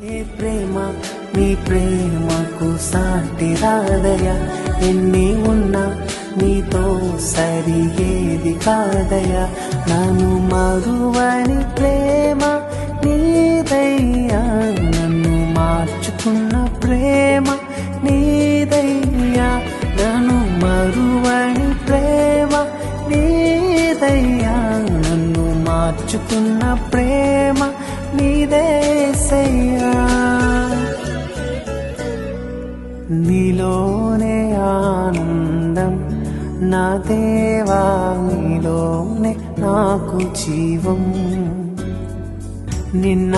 ఏ ప్రేమ నీ ప్రేమకు సాటి రాదయా, ఎన్ని ఉన్నా నీతో సరిగేది కాదయా. నన్ను మరువని ప్రేమ నీదయ్యా, నన్ను మార్చుకున్న ప్రేమ నీదయ్యా. నన్ను మరువని ప్రేమ నీదయ్యా, నన్ను మార్చుకున్న ప్రేమ నీదేసయ్యా. నీలోనే ఆనందం నా దేవా, నీలోనే నాకు జీవం. నిన్న